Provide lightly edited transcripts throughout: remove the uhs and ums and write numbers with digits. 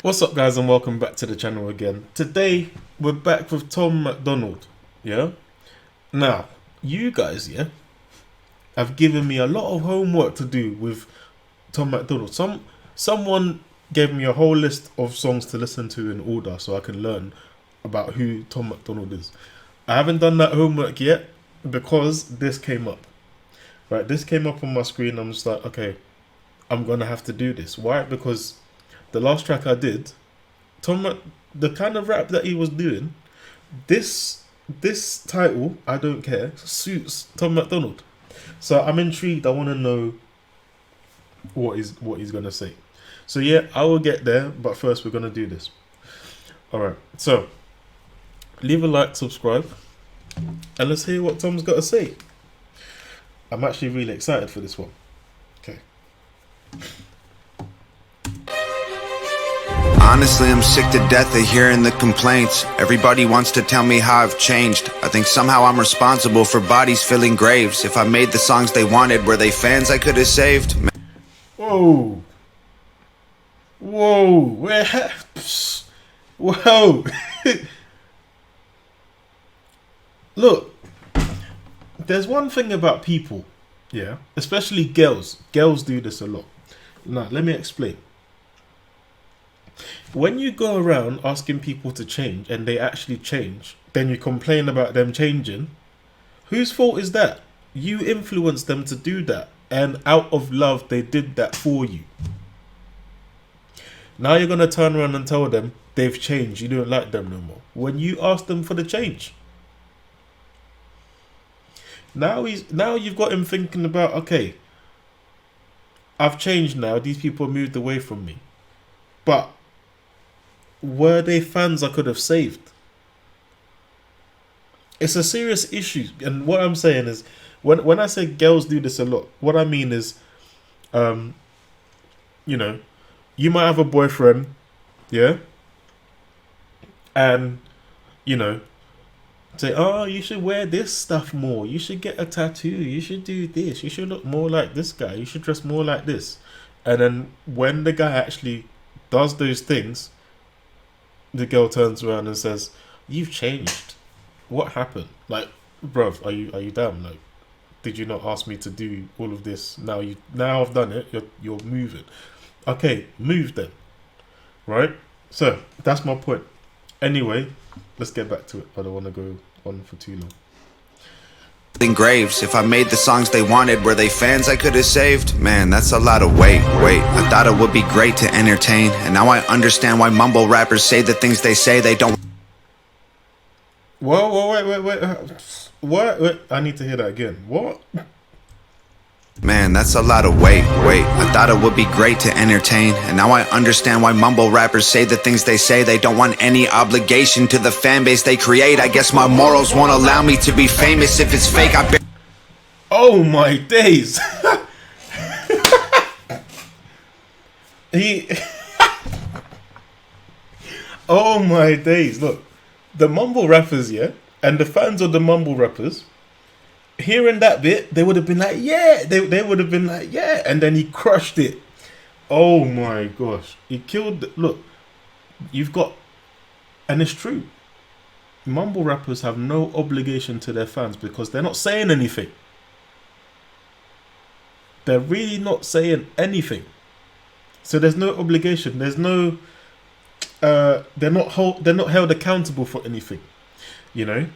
What's up, guys, and welcome back to the channel again. Today we're back with Tom Macdonald. Yeah. Now, you guys, have given me a lot of homework to do with Tom Macdonald. Someone gave me a whole list of songs to listen to in order so I can learn about who Tom Macdonald is. I haven't done that homework yet because this came up. Right, this came up on my screen. I'm just like, okay, I'm gonna have to do this. Why? Because the last track I did, the kind of rap that he was doing, this title, I don't care, suits Tom Macdonald. So I'm intrigued. I want to know what he's gonna say. So yeah, I will get there, but first we're gonna do this. All right. So leave a like, subscribe, and let's hear what Tom's got to say. I'm actually really excited for this one. Okay. Honestly, I'm sick to death of hearing the complaints. Everybody wants to tell me how I've changed. I think somehow I'm responsible for bodies filling graves. If I made the songs they wanted, were they fans I could have saved? Whoa. Whoa. Whoa. Look, there's one thing about people, yeah, especially girls. Girls do this a lot. Now, let me explain. When you go around asking people to change and they actually change, then you complain about them changing. Whose fault is that? You influenced them to do that, and out of love they did that for you. Now you're going to turn around and tell them they've changed, you don't like them no more, when you asked them for the change. Now you've got him thinking about, okay, I've changed now, these people moved away from me, but were they fans I could have saved? It's a serious issue. And what I'm saying is, when I say girls do this a lot, what I mean is, you know, you might have a boyfriend, yeah, and, you know, say, oh, you should wear this stuff more, you should get a tattoo, you should do this, you should look more like this guy, you should dress more like this. And then when the guy actually does those things, the girl turns around and says, you've changed. What happened? Like, bruv, are you damn? Like, did you not ask me to do all of this? Now I've done it, you're moving. Okay, move then. Right? So that's my point. Anyway, let's get back to it. I don't want to go on for too long. In graves. If I made the songs they wanted, were they fans I could have saved? Man, that's a lot of weight. I thought it would be great to entertain, and now I understand why mumble rappers say the things they say they don't. Whoa, wait. What? I need to hear that again. What? Man, that's a lot of weight. I thought it would be great to entertain, and now I understand why mumble rappers say the things they say they don't want any obligation to the fan base they create. I guess my morals won't allow me to be famous if it's fake. Oh my days. Oh my days. Look, the mumble rappers, yeah, and the fans of the mumble rappers, hearing that bit, they would have been like, yeah. They would have been like, yeah. And then he crushed it. Oh my gosh. He killed. Look, you've got, and it's true, mumble rappers have no obligation to their fans because they're not saying anything. They're really not saying anything. So there's no obligation. There's no, they're not held accountable for anything. You know?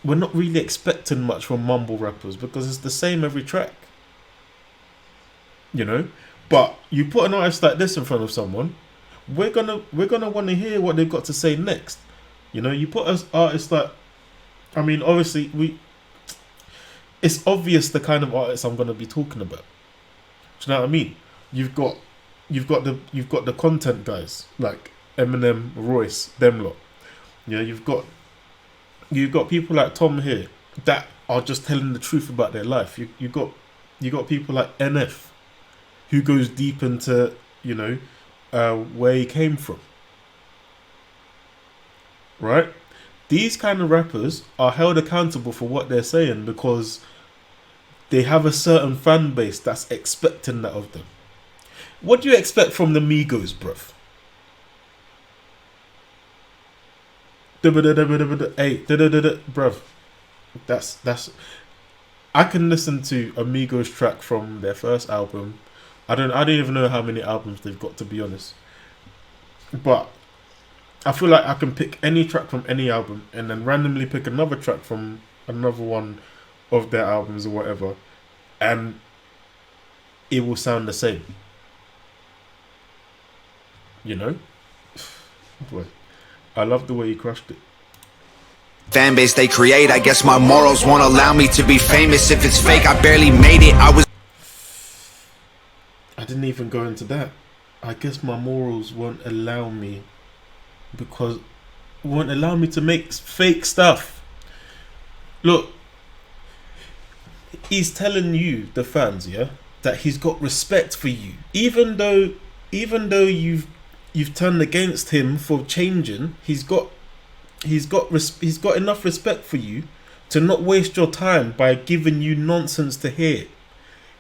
We're not really expecting much from mumble rappers because it's the same every track, you know. But you put an artist like this in front of someone, we're gonna want to hear what they've got to say next. You know, you put an artist like, I mean, obviously it's obvious the kind of artists I'm gonna be talking about. Do you know what I mean? You've got the content guys like Eminem, Royce, them lot. Yeah, you've got people like Tom here that are just telling the truth about their life. You got people like NF who goes deep into, you know, where he came from. Right? These kind of rappers are held accountable for what they're saying because they have a certain fan base that's expecting that of them. What do you expect from the Migos, bruv? Hey, bruv. That's. I can listen to Amigos track from their first album. I don't even know how many albums they've got, to be honest. But I feel like I can pick any track from any album and then randomly pick another track from another one of their albums or whatever, and it will sound the same. You know? Boy, I love the way he crushed it. Fan base they create, I guess my morals won't allow me to be famous. If it's fake, I barely made it. I didn't even go into that. I guess my morals won't allow me to make fake stuff. Look, he's telling you, the fans, yeah, that he's got respect for you, even though you've turned against him for changing. He's got enough respect for you to not waste your time by giving you nonsense to hear.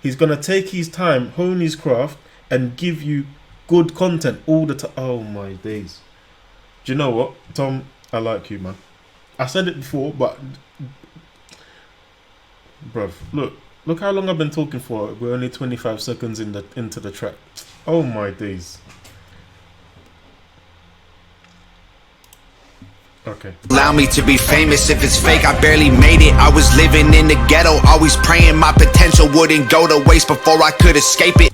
He's gonna take his time, hone his craft, and give you good content all the time. Oh my days! Do you know what, Tom? I like you, man. I said it before, but bruv, look how long I've been talking for. We're only 25 seconds into the track. Oh my days. Okay. Allow me to be famous. If it's fake, I barely made it. I was living in the ghetto, always praying my potential wouldn't go to waste before I could escape it.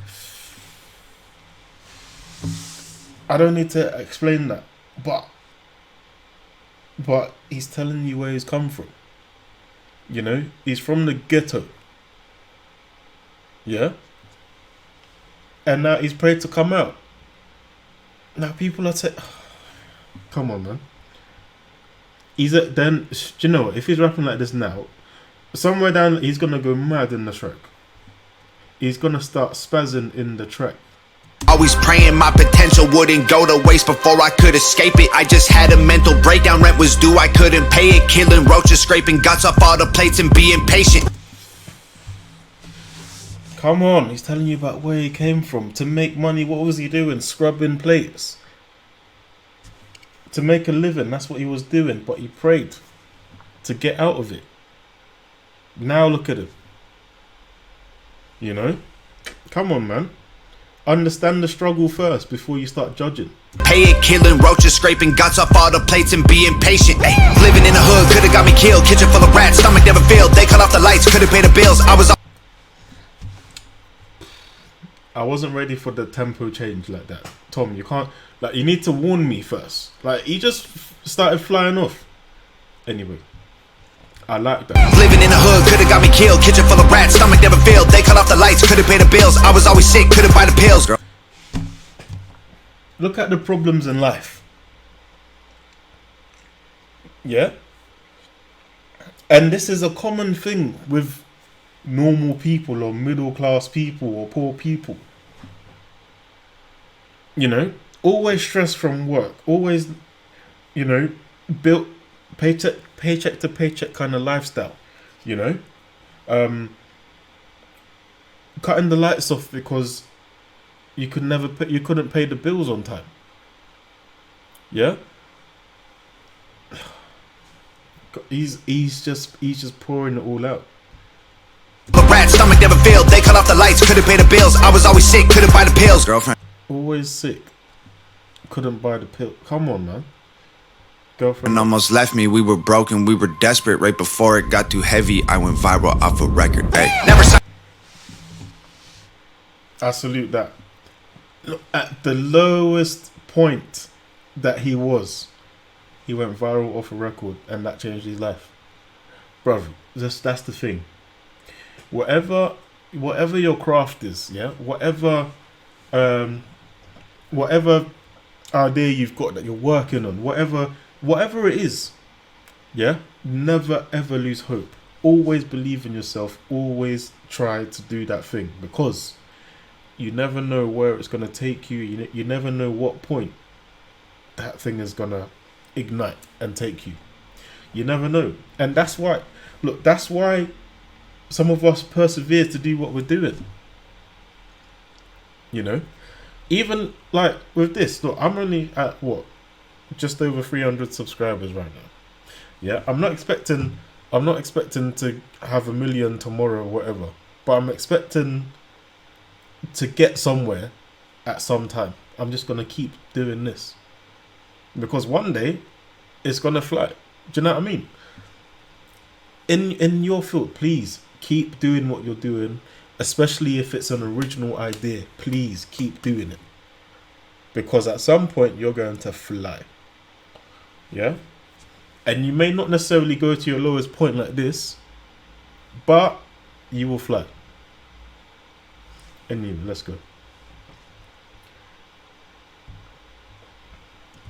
I don't need to explain that, but he's telling you where he's come from. You know, he's from the ghetto. Yeah? And now he's prayed to come out. Now people are saying, come on, man. Then, do you know what? If he's rapping like this now, somewhere down, he's gonna go mad in the track. He's gonna start spazzing in the track. Always praying my potential wouldn't go to waste before I could escape it. I just had a mental breakdown, rent was due, I couldn't pay it. Killing roaches, scraping guts off all the plates and being patient. Come on, he's telling you about where he came from. To make money, what was he doing? Scrubbing plates. To make a living, that's what he was doing. But he prayed to get out of it. Now look at him. You know? Come on, man. Understand the struggle first before you start judging. Pay it, killing roaches, scraping guts off all the plates and being patient. Ay, living in the hood, could've got me killed. Kitchen full of rats, stomach never filled. They cut off the lights, couldn't pay the bills. I wasn't ready for the tempo change like that. Tom, you can't, like, you need to warn me first. Like, he just started flying off. Anyway, I like that. Living in the hood, could've got me killed. Kitchen full of rats, stomach never filled. They cut off the lights, couldn't pay the bills. I was always sick, couldn't buy the pills. Girl. Look at the problems in life. Yeah? And this is a common thing with normal people or middle class people or poor people. You know, always stressed from work, always, you know, built paycheck to paycheck kind of lifestyle, you know, cutting the lights off because you couldn't pay the bills on time. Yeah, he's just pouring it all out. The rat stomach never filled. They cut off the lights, couldn't pay the bills. I was always sick, couldn't buy the pills. Girlfriend always sick, couldn't buy the pill. Come on, man. Girlfriend almost left me. We were broken, we were desperate. Right before it got too heavy, I went viral off a record. Hey, never. I salute that. Look, at the lowest point that he went viral off a record, and that changed his life, brother. That's the thing. Whatever your craft is, yeah. Whatever idea you've got that you're working on, whatever it is, yeah. Never ever lose hope. Always believe in yourself. Always try to do that thing, because you never know where it's gonna take you. You never know what point that thing is gonna ignite and take you. You never know, and that's why. Look, that's why some of us persevere to do what we're doing. You know, even like with this. Look, I'm only at what, just over 300 subscribers right now. Yeah, I'm not expecting to have 1 million tomorrow or whatever, but I'm expecting to get somewhere at some time. I'm just gonna keep doing this because one day it's gonna fly. Do you know what I mean? In your field, please keep doing what you're doing, especially if it's an original idea. Please keep doing it because at some point you're going to fly. Yeah, and you may not necessarily go to your lowest point like this, but you will fly. Anyway, let's go.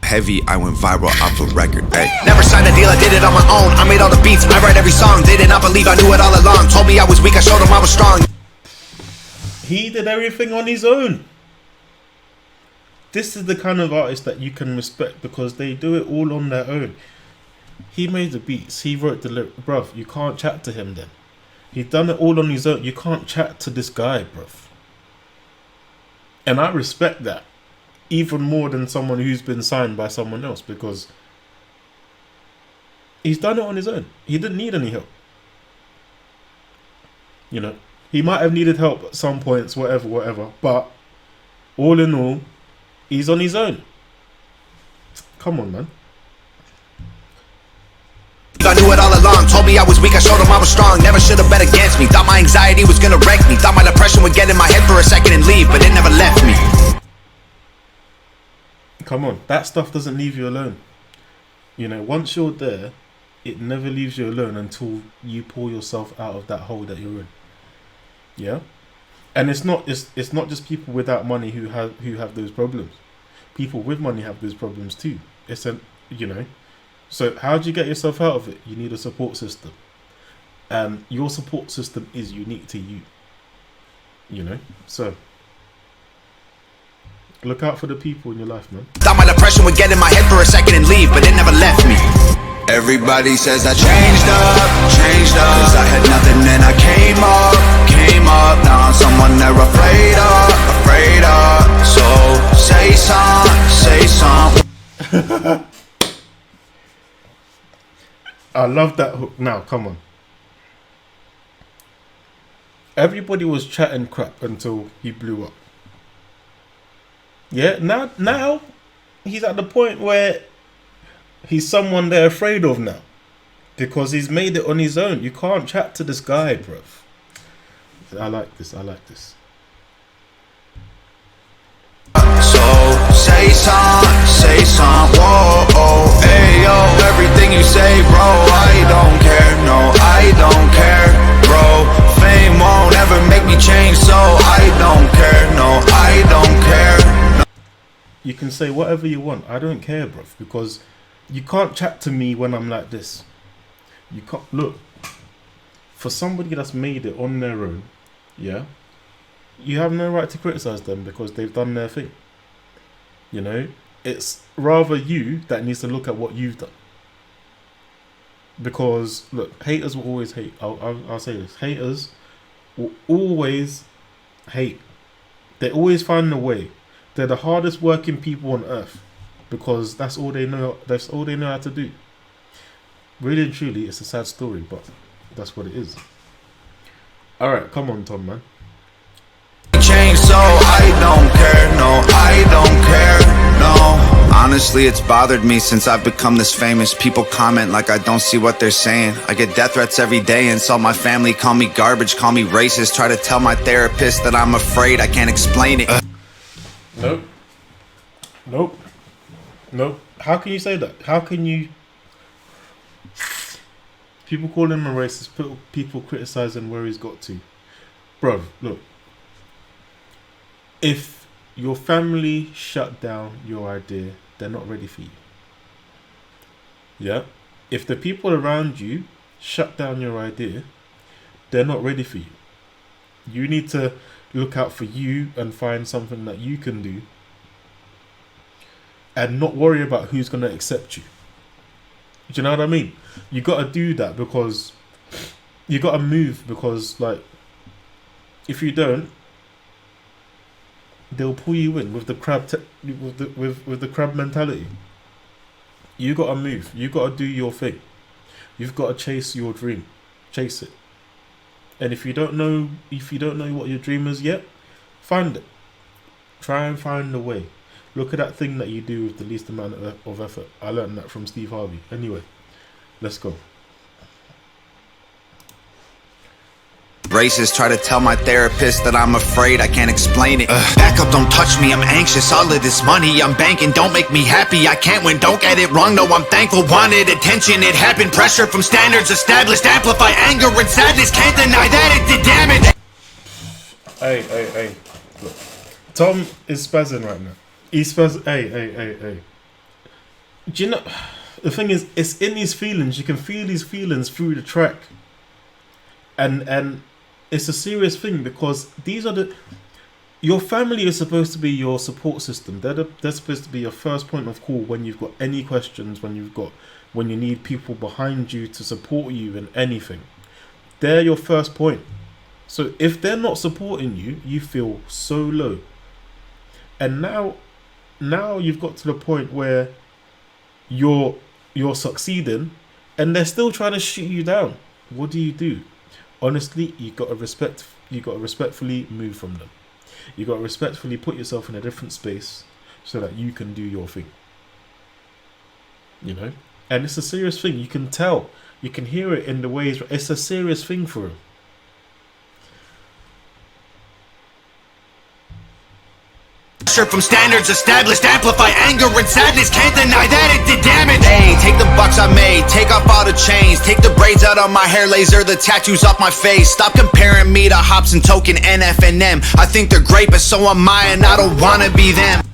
Heavy, I went viral off a record, ayy. Never signed a deal, I did it on my own. I made all the beats, I write every song. They did not believe I knew it all along. Told me I was weak, I showed them I was strong. He did everything on his own. This is the kind of artist that you can respect because they do it all on their own. He made the beats, he wrote the lyrics. Bruv, you can't chat to him then. He done it all on his own. You can't chat to this guy, bruv. And I respect that even more than someone who's been signed by someone else because he's done it on his own. He didn't need any help. You know, he might have needed help at some points, whatever, but all in all, he's on his own. Come on, man. I knew it all along. Told me I was weak, I showed them I was strong. Never should have bet against me. Thought my anxiety was gonna wreck me. Thought my depression would get in my head for a second and leave, but it never left me. Come on, that stuff doesn't leave you alone. You know, once you're there, it never leaves you alone until you pull yourself out of that hole that you're in. Yeah, and it's not just people without money who have those problems. People with money have those problems too. So how do you get yourself out of it? You need a support system, and your support system is unique to you. You know, so look out for the people in your life, man. Thought my depression would get in my head for a second and leave, but it never left me. Everybody says I changed up, cause I had nothing and I came up, now I'm someone they're afraid of, so say something. I love that hook. Now, come on. Everybody was chatting crap until he blew up. Yeah, now he's at the point where he's someone they're afraid of now. Because he's made it on his own. You can't chat to this guy, bruv. I like this. So say some, whoa, ayo. Everything you say, bro, I don't care, no, I don't care, bro. Fame won't ever make me change, so I don't care, no, I don't care, no. You can say whatever you want. I don't care, bruv, because you can't chat to me when I'm like this. You can't. Look, for somebody that's made it on their own, yeah, you have no right to criticize them because they've done their thing. You know, it's rather you that needs to look at what you've done. Because look, haters will always hate. I'll say this: haters will always hate. They always find a way. They're the hardest working people on earth because that's all they know. That's all they know how to do. Really and truly, it's a sad story, but that's what it is. All right, come on, Tom, man. Change, so I don't care, no, I don't care, no. Honestly, it's bothered me since I've become this famous. People comment like I don't see what they're saying. I get death threats every day and so my family call me garbage, call me racist. Try to tell my therapist that I'm afraid I can't explain it. Nope. How can you say that? How can you... People call him a racist, people criticizing where he's got to. Bruv, look. If your family shut down your idea, they're not ready for you. Yeah? If the people around you shut down your idea, they're not ready for you. You need to look out for you and find something that you can do and not worry about who's going to accept you. Do you know what I mean? You got to do that because you got to move because, like, if you don't, they'll pull you in with the crab with the crab mentality. You gotta move. You gotta do your thing. You've got to chase your dream. Chase it. And if you don't know what your dream is yet, find it. Try and find a way. Look at that thing that you do with the least amount of effort. I learned that from Steve Harvey. Anyway, let's go. Racists try to tell my therapist that I'm afraid I can't explain it. Back up, don't touch me, I'm anxious. All of this money I'm banking don't make me happy. I can't win, don't get it wrong. No, I'm thankful, wanted attention. It happened, pressure from standards established. Amplify anger and sadness, can't deny that it did damage. Hey. Look, Tom is spazzing right now. He's spazzing. Hey. Do you know, the thing is, it's in his feelings. You can feel his feelings through the track. And it's a serious thing, because your family is supposed to be your support system. They're supposed to be your first point of call when you've got any questions, when you need people behind you to support you in anything. They're your first point. So if they're not supporting you, you feel so low. And now you've got to the point where you're succeeding and they're still trying to shoot you down. What do? Honestly, you got to respectfully move from them. You got to respectfully put yourself in a different space so that you can do your thing. You know? And it's a serious thing. You can tell. You can hear it in the ways. It's a serious thing for him. From standards established, amplify anger and sadness, can't deny that it did damage. Hey, take the bucks I made, take off all the chains, take the braids out of my hair, laser the tattoos off my face. Stop comparing me to Hops and Token and FNM. I think they're great, but so am I, and I don't wanna be them.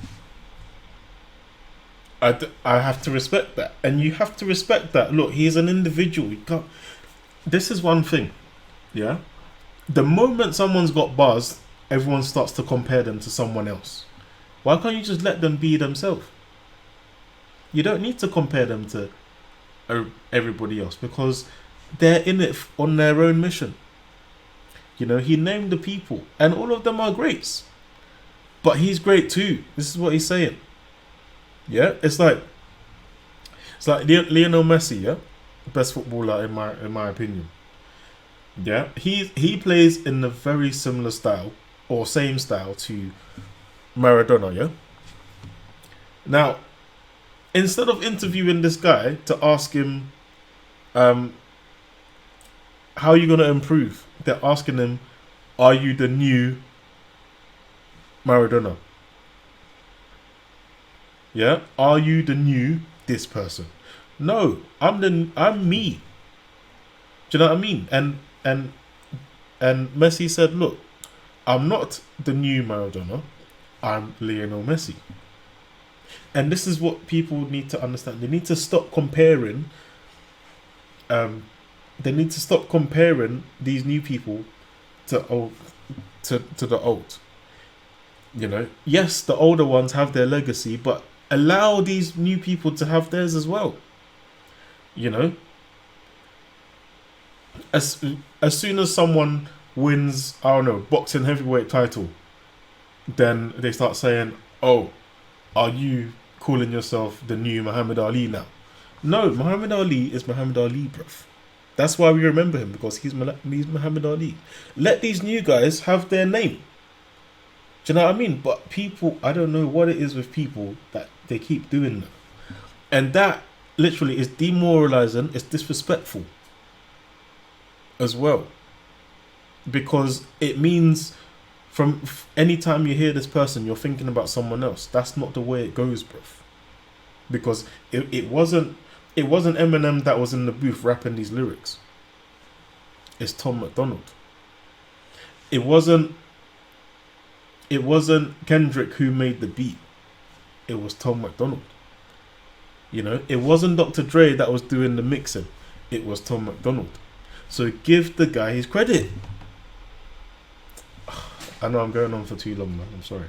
I have to respect that, and you have to respect that. Look, he's an individual. This is one thing, yeah. The moment someone's got buzz, everyone starts to compare them to someone else. Why can't you just let them be themselves? You don't need to compare them to everybody else, because they're in it on their own mission. You know, he named the people and all of them are greats. But he's great too. This is what he's saying. Yeah? It's like Lionel Messi, yeah? Best footballer in my opinion. Yeah? He plays in a very similar style or same style to Maradona, yeah? Now, instead of interviewing this guy to ask him how are you going to improve, they're asking him, are you the new Maradona? Yeah? Are you the new this person? No, I'm me. Do you know what I mean? And Messi said, look, I'm not the new Maradona, I'm Lionel Messi. And this is what people need to understand. They need to stop comparing. They need to stop comparing these new people to the old. You know, yes, the older ones have their legacy, but allow these new people to have theirs as well. You know, as soon as someone wins, I don't know, boxing heavyweight title, then they start saying, oh, are you calling yourself the new Muhammad Ali now? No, Muhammad Ali is Muhammad Ali, bruv. That's why we remember him, because he's Muhammad Ali. Let these new guys have their name. Do you know what I mean? But people, I don't know what it is with people that they keep doing that. And that literally is demoralizing, it's disrespectful as well. Because it means from any time you hear this person, you're thinking about someone else. That's not the way it goes, bruv. Because it wasn't Eminem that was in the booth rapping these lyrics. It's Tom Macdonald. It wasn't Kendrick who made the beat. It was Tom Macdonald. You know, it wasn't Dr. Dre that was doing the mixing. It was Tom Macdonald. So give the guy his credit. I know I'm going on for too long, man. I'm sorry.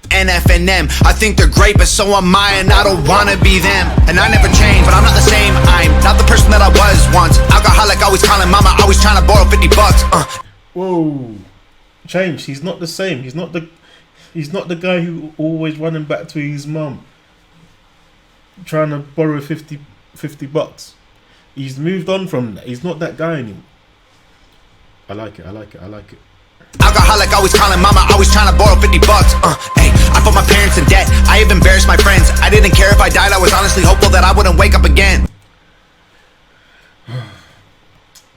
NFNM, I think they're great, but so am I, and I don't wanna be them. And I never change, but I'm not the same. I'm not the person that I was once. Alcoholic, always calling mama, always trying to borrow 50 bucks. Whoa, change. He's not the same. He's not the guy who always running back to his mum. trying to borrow 50 bucks. He's moved on from that. He's not that guy anymore. I like it. Alcoholic, always calling mama, always trying to borrow 50 bucks. Hey, I put my parents in debt. I have embarrassed my friends. I didn't care if I died. I was honestly hopeful that I wouldn't wake up again.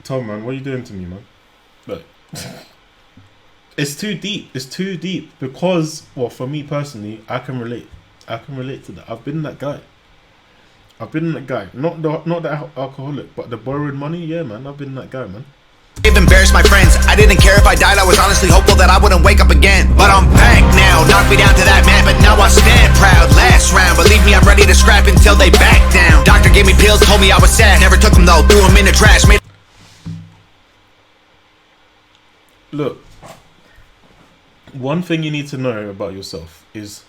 Tom, man, what are you doing to me, man? Look, it's too deep. It's too deep because, well, for me personally, I can relate. I can relate to that. I've been that guy. Not the alcoholic, but the borrowed money. Yeah, man, I've been that guy, man. I've embarrassed my friends. I didn't care if I died. I was honestly hopeful that I wouldn't wake up again. But I'm back now. Knock me down to that man, but now I stand proud. Last round, believe me, I'm ready to scrap until they back down. Doctor gave me pills, told me I was sad. Never took them though. Threw them in the trash. Look, one thing you need to know about yourself is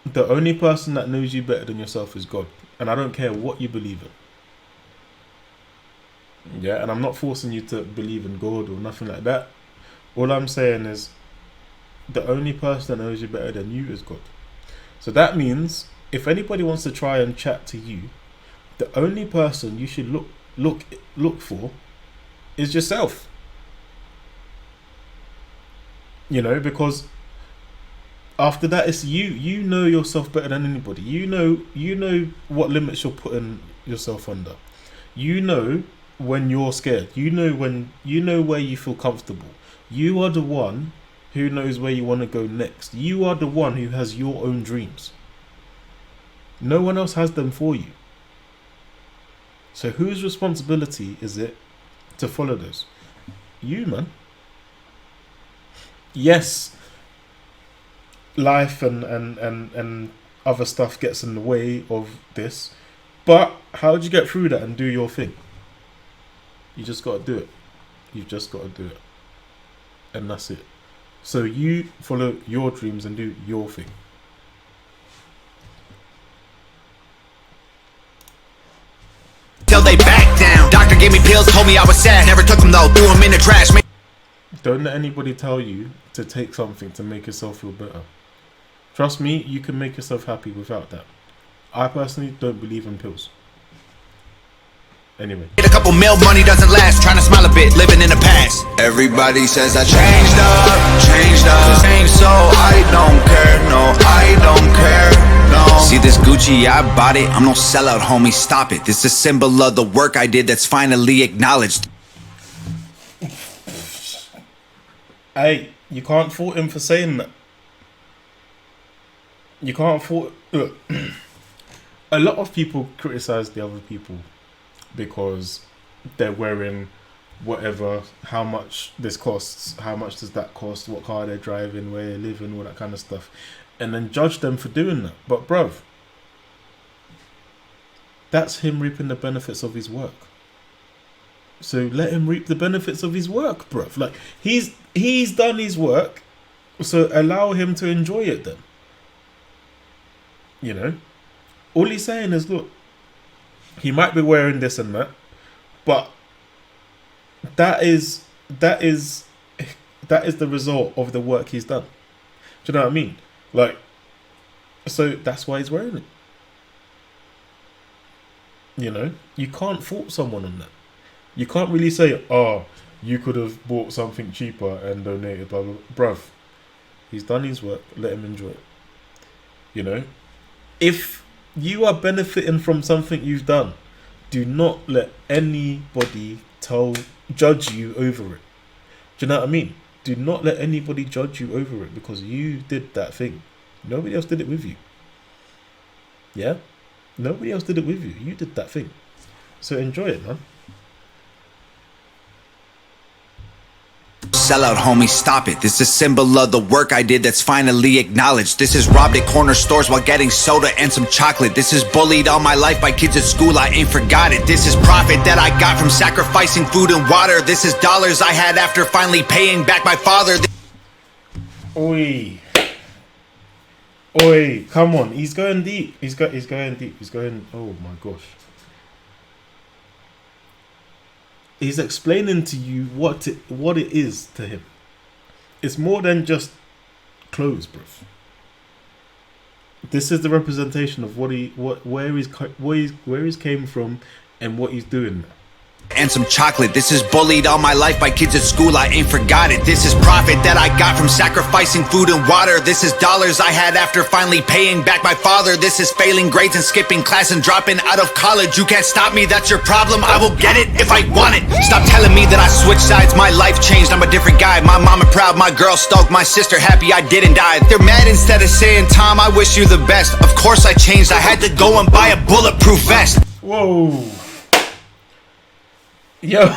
the only person that knows you better than yourself is God. And I don't care what you believe in. Yeah, and I'm not forcing you to believe in God or nothing like that. All I'm saying is the only person that knows you better than you is God. So that means if anybody wants to try and chat to you, the only person you should look for is yourself. You know, because after that it's you know yourself better than anybody. You know what limits you're putting yourself under. You know when you're scared. You know where you feel comfortable. You are the one who knows where you want to go next. You are the one who has your own dreams. No one else has them for you. So whose responsibility is it to follow those? You, man. Yes, life and other stuff gets in the way of this, but how do you get through that and do your thing? You just got to do it. You've just got to do it. And that's it. So you follow your dreams and do your thing. Till they back down. Doctor gave me pills, told me I was sad. Never took them though, threw them in the trash. Don't let anybody tell you to take something to make yourself feel better. Trust me, you can make yourself happy without that. I personally don't believe in pills. Anyway. A couple mil, money doesn't last. Trying to smile a bit, living in the past. Everybody says I changed up. Changed so I don't care, no, I don't care, no. See this Gucci, I bought it. I'm no sellout, homie, stop it. This is a symbol of the work I did that's finally acknowledged. Hey, you can't fault him for saying that. You can't fault... Look, a lot of people criticize the other people because they're wearing whatever, how much this costs, how much does that cost, what car they're driving, where they're living, all that kind of stuff, and then judge them for doing that. But bruv, that's him reaping the benefits of his work. So let him reap the benefits of his work, bruv. Like, he's done his work, so allow him to enjoy it then. You know? All he's saying is, look, he might be wearing this and that, but that is the result of the work he's done. Do you know what I mean? Like, so that's why he's wearing it. You know? You can't fault someone on that. You can't really say, oh, you could have bought something cheaper and donated, blah, blah, blah. Bruv, he's done his work. Let him enjoy it. You know? If you are benefiting from something you've done, do not let anybody judge you over it. Do you know what I mean? Do not let anybody judge you over it because you did that thing. Nobody else did it with you. Yeah? Nobody else did it with you. You did that thing. So enjoy it, man. Sellout, homie, stop it. This is a symbol of the work I did that's finally acknowledged. This is robbed at corner stores while getting soda and some chocolate. This is bullied all my life by kids at school, I ain't forgot it. This is profit that I got from sacrificing food and water. This is dollars I had after finally paying back my father. Oi, come on. He's going deep. He's going deep. He's going, oh my gosh. He's explaining to you what it is to him. It's more than just clothes, bruv. This is the representation of where he's came from and what he's doing now. And some chocolate. This is bullied all my life by kids at school, I ain't forgot it. This is profit that I got from sacrificing food and water. This is dollars I had after finally paying back my father. This is failing grades and skipping class and dropping out of college. You can't stop me, that's your problem. I will get it if I want it. Stop telling me that I switched sides, my life changed, I'm a different guy. My mama proud, my girl stoked, my sister happy I didn't die. They're mad instead of saying, Tom, I wish you the best. Of course I changed, I had to go and buy a bulletproof vest. Whoa. Yo.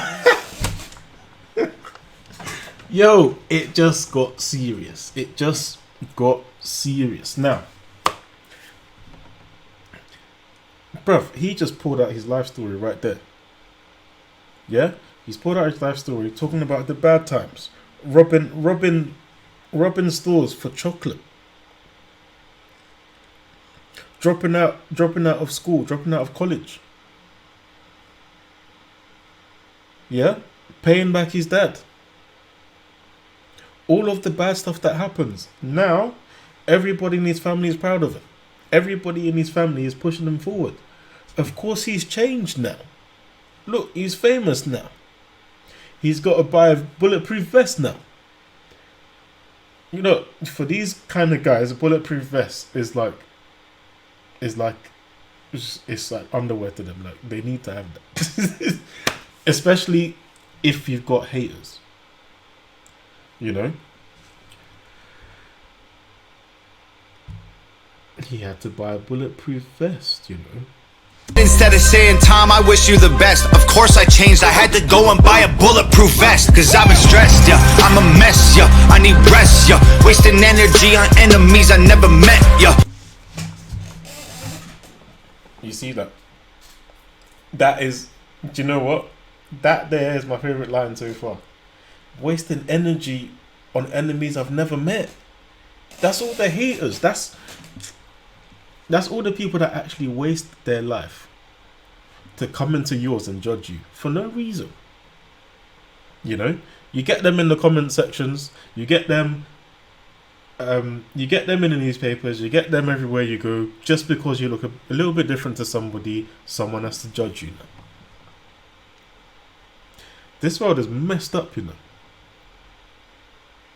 Yo, it just got serious. It just got serious. Now, bruv, he just pulled out his life story right there. Yeah? He's pulled out his life story talking about the bad times. Robbing stores for chocolate. Dropping out of school, dropping out of college. Yeah? Paying back his dad. All of the bad stuff that happens. Now, everybody in his family is proud of him. Everybody in his family is pushing him forward. Of course, he's changed now. Look, he's famous now. He's got to buy a bulletproof vest now. You know, for these kind of guys, a bulletproof vest is like underwear to them. Like, they need to have that. Especially if you've got haters. You know? He had to buy a bulletproof vest, you know? Instead of saying, Tom, I wish you the best. Of course I changed, I had to go and buy a bulletproof vest. Cause I've been stressed, yeah, I'm a mess, yeah, I need rest, yeah, wasting energy on enemies I never met, yeah. You see that? That is, do you know what? That there is my favourite line so far. Wasting energy on enemies I've never met. That's all the haters. That's all the people that actually waste their life to come into yours and judge you for no reason. You know, you get them in the comment sections. You get them. You get them in the newspapers. You get them everywhere you go. Just because you look a little bit different to somebody, someone has to judge you now. This world is messed up, you know.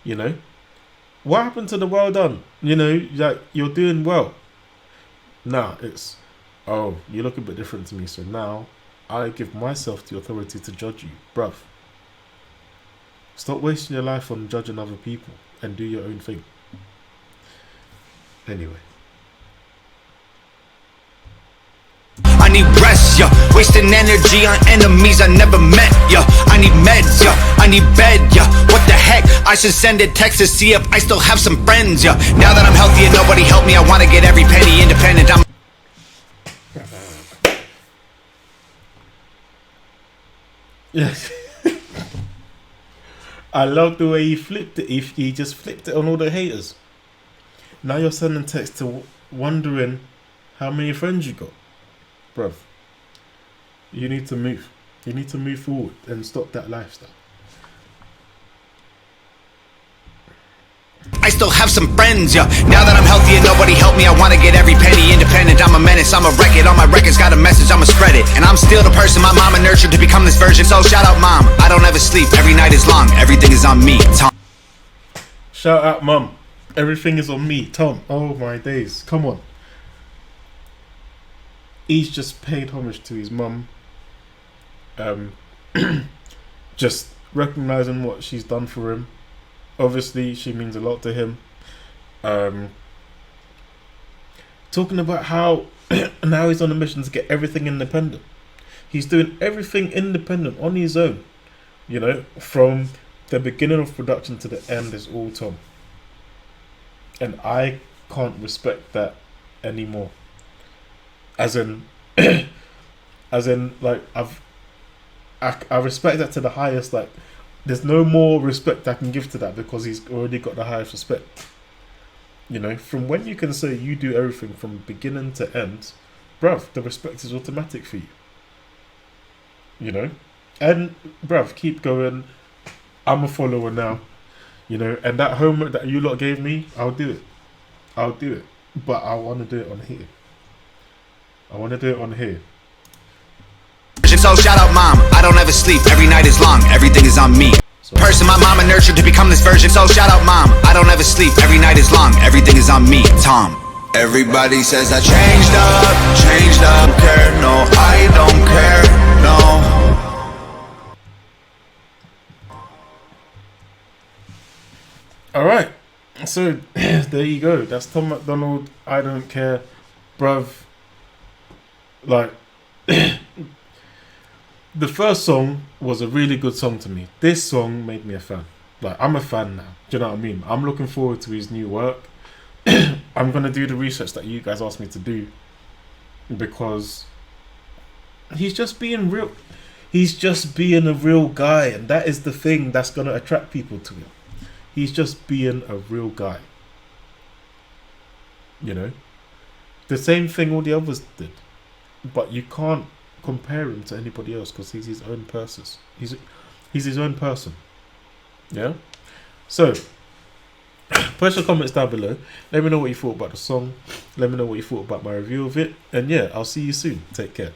You know? What happened to the well done? You know, like, you're doing well. Now it's, oh, you look a bit different to me, so now I give myself the authority to judge you. Bruv. Stop wasting your life on judging other people and do your own thing. Anyway. I need rest, yeah, wasting energy on enemies I never met, yeah. I need meds, yeah, I need bed, yeah. What the heck, I should send a text to see if I still have some friends, yeah. Now that I'm healthy and nobody helped me, I wanna get every penny independent. I'm Yes. I love the way he flipped it. He just flipped it on all the haters. Now you're sending text to wondering how many friends you got. Bruv, you need to move. You need to move forward and stop that lifestyle. I still have some friends, yeah. Now that I'm healthy and nobody helped me, I wanna get every penny independent. I'm a menace, I'm a wreck it. All my records got a message, I'ma spread it. And I'm still the person my mama nurtured to become this version. So shout out mom, I don't ever sleep, every night is long, everything is on me, Tom. Shout out mum, everything is on me, Tom. Oh my days, come on. He's just paid homage to his mum. Just recognizing what she's done for him. Obviously, she means a lot to him. Talking about how now he's on a mission to get everything independent. He's doing everything independent on his own. You know, from the beginning of production to the end is all Tom. And I can't respect that anymore. As in, like, I respect that to the highest. Like, there's no more respect I can give to that because he's already got the highest respect. You know, from when you can say you do everything from beginning to end, bruv, the respect is automatic for you. You know, and bruv, keep going. I'm a follower now. You know, and that homework that you lot gave me, I'll do it. I'll do it. but I want to do it on here. I want to do it on here. So shout out mom, I don't ever sleep, every night is long, everything is on me. Person my mama nurtured to become this version. So shout out mom, I don't ever sleep, every night is long, everything is on me. Tom. Everybody says I changed up, don't care, no, I don't care, no. Alright, so there you go. That's Tom Macdonald, I Don't Care. Bruv, like, the first song was a really good song to me. This song made me a fan. Like, I'm a fan now. Do you know what I mean? I'm looking forward to his new work. I'm going to do the research that you guys asked me to do. Because he's just being real. He's just being a real guy. And that is the thing that's going to attract people to him. He's just being a real guy. You know? The same thing all the others did. But you can't compare him to anybody else because he's his own person. He's his own person. Yeah? So, post your comments down below. Let me know what you thought about the song. Let me know what you thought about my review of it. And yeah, I'll see you soon. Take care.